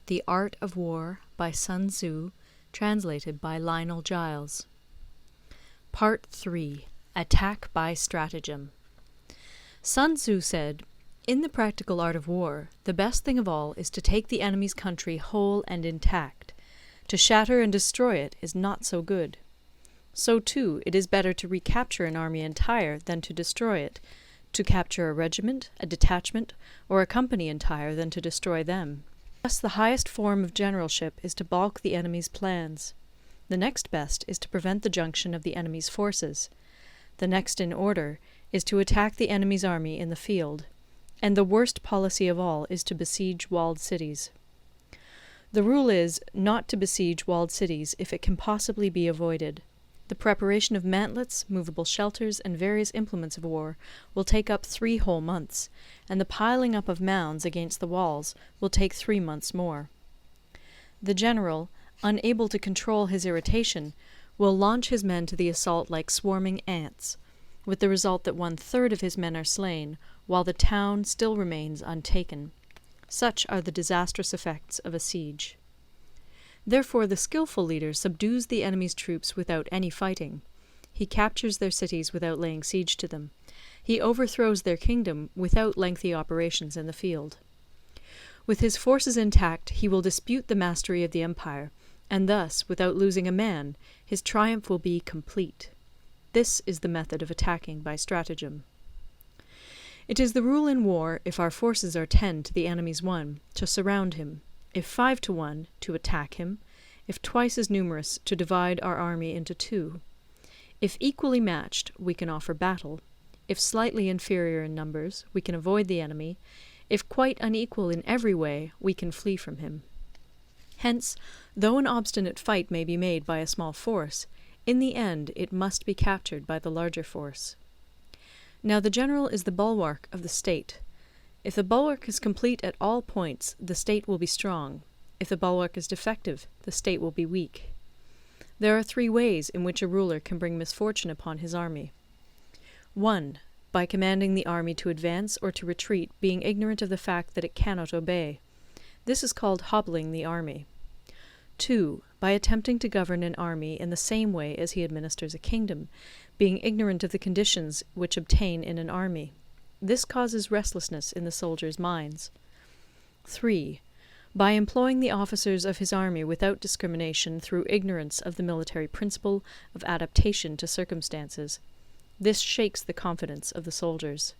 The Art of War by Sun Tzu, translated by Lionel Giles. Part 3. Attack by Stratagem. Sun Tzu said, "In the practical art of war, the best thing of all is to take the enemy's country whole and intact. To shatter and destroy it is not so good. So too, it is better to recapture an army entire than to destroy it, to capture a regiment, a detachment, or a company entire than to destroy them. Thus the highest form of generalship is to balk the enemy's plans. The next best is to prevent the junction of the enemy's forces. The next in order is to attack the enemy's army in the field. And the worst policy of all is to besiege walled cities. The rule is, not to besiege walled cities if it can possibly be avoided. The preparation of mantlets, movable shelters, and various implements of war will take up 3 whole months, and the piling up of mounds against the walls will take 3 months more. The general, unable to control his irritation, will launch his men to the assault like swarming ants, with the result that 1/3 of his men are slain, while the town still remains untaken. Such are the disastrous effects of a siege. Therefore the skilful leader subdues the enemy's troops without any fighting. He captures their cities without laying siege to them. He overthrows their kingdom without lengthy operations in the field. With his forces intact he will dispute the mastery of the empire, and thus, without losing a man, his triumph will be complete. This is the method of attacking by stratagem. It is the rule in war, if our forces are 10 to the enemy's 1, to surround him; if 5 to 1, to attack him; if twice as numerous, to divide our army into 2. If equally matched, we can offer battle; if slightly inferior in numbers, we can avoid the enemy; if quite unequal in every way, we can flee from him. Hence, though an obstinate fight may be made by a small force, in the end it must be captured by the larger force. Now the general is the bulwark of the state. If the bulwark is complete at all points, the state will be strong. If the bulwark is defective, the state will be weak. There are 3 ways in which a ruler can bring misfortune upon his army. 1. By commanding the army to advance or to retreat, being ignorant of the fact that it cannot obey. This is called hobbling the army. 2. By attempting to govern an army in the same way as he administers a kingdom, being ignorant of the conditions which obtain in an army. This causes restlessness in the soldiers' minds. 3. By employing the officers of his army without discrimination through ignorance of the military principle of adaptation to circumstances. This shakes the confidence of the soldiers.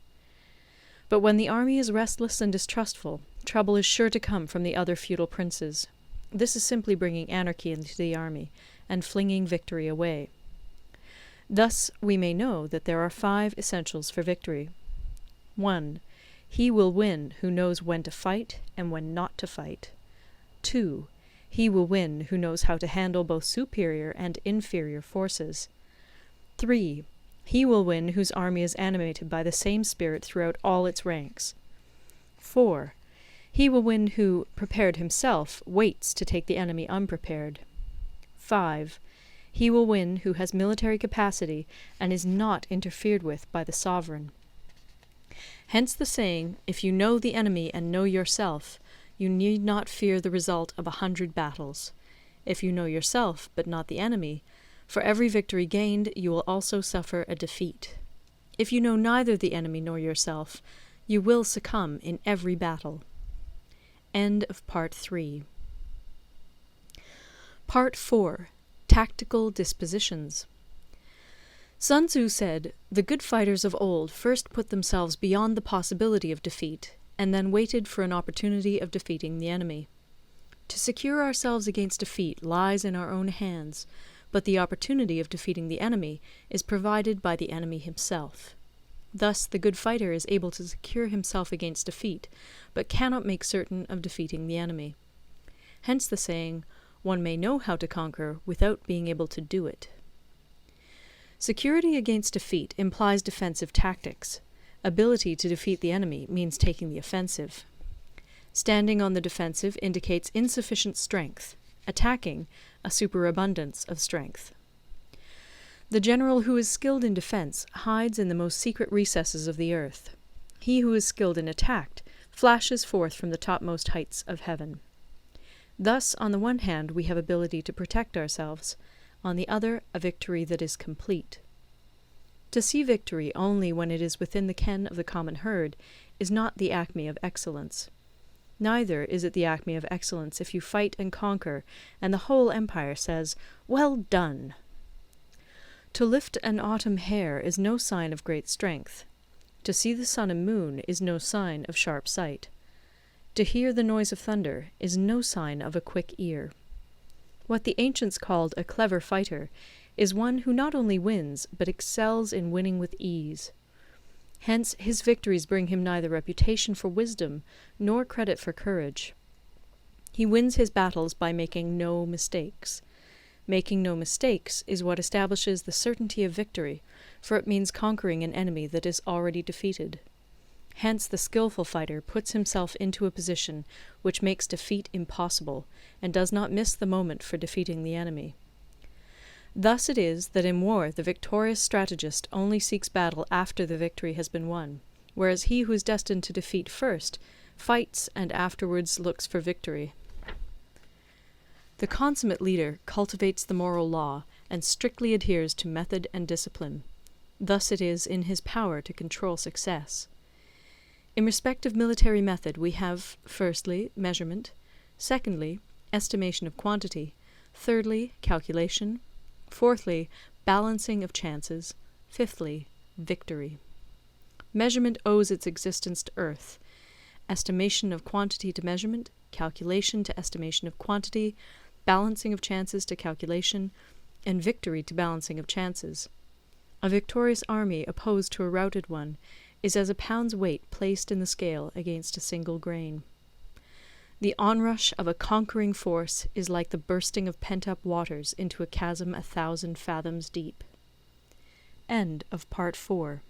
But when the army is restless and distrustful, trouble is sure to come from the other feudal princes. This is simply bringing anarchy into the army, and flinging victory away. Thus we may know that there are 5 essentials for victory. 1. He will win who knows when to fight and when not to fight. 2. He will win who knows how to handle both superior and inferior forces. 3. He will win whose army is animated by the same spirit throughout all its ranks. 4. He will win who, prepared himself, waits to take the enemy unprepared. 5. He will win who has military capacity and is not interfered with by the sovereign. Hence the saying, if you know the enemy and know yourself, you need not fear the result of 100 battles. If you know yourself, but not the enemy, for every victory gained you will also suffer a defeat. If you know neither the enemy nor yourself, you will succumb in every battle. End of Part 3. Part 4. Tactical Dispositions. Sun Tzu said, "The good fighters of old first put themselves beyond the possibility of defeat, and then waited for an opportunity of defeating the enemy. To secure ourselves against defeat lies in our own hands, but the opportunity of defeating the enemy is provided by the enemy himself. Thus the good fighter is able to secure himself against defeat, but cannot make certain of defeating the enemy. Hence the saying, one may know how to conquer without being able to do it." Security against defeat implies defensive tactics. Ability to defeat the enemy means taking the offensive. Standing on the defensive indicates insufficient strength. Attacking, a superabundance of strength. The general who is skilled in defense hides in the most secret recesses of the earth. He who is skilled in attack flashes forth from the topmost heights of heaven. Thus, on the one hand, we have ability to protect ourselves, on the other, a victory that is complete. To see victory only when it is within the ken of the common herd is not the acme of excellence. Neither is it the acme of excellence if you fight and conquer, and the whole empire says, "Well done!" To lift an autumn hair is no sign of great strength. To see the sun and moon is no sign of sharp sight. To hear the noise of thunder is no sign of a quick ear. What the ancients called a clever fighter is one who not only wins, but excels in winning with ease. Hence his victories bring him neither reputation for wisdom nor credit for courage. He wins his battles by making no mistakes. Making no mistakes is what establishes the certainty of victory, for it means conquering an enemy that is already defeated. Hence the skillful fighter puts himself into a position which makes defeat impossible, and does not miss the moment for defeating the enemy. Thus it is that in war the victorious strategist only seeks battle after the victory has been won, whereas he who is destined to defeat first fights and afterwards looks for victory. The consummate leader cultivates the moral law and strictly adheres to method and discipline. Thus it is in his power to control success. In respect of military method we have, firstly, measurement, secondly, estimation of quantity, thirdly, calculation, fourthly, balancing of chances, fifthly, victory. Measurement owes its existence to earth, estimation of quantity to measurement, calculation to estimation of quantity, balancing of chances to calculation, and victory to balancing of chances. A victorious army opposed to a routed one is as a pound's weight placed in the scale against a single grain. The onrush of a conquering force is like the bursting of pent-up waters into a chasm 1,000 fathoms deep. End of Part 4.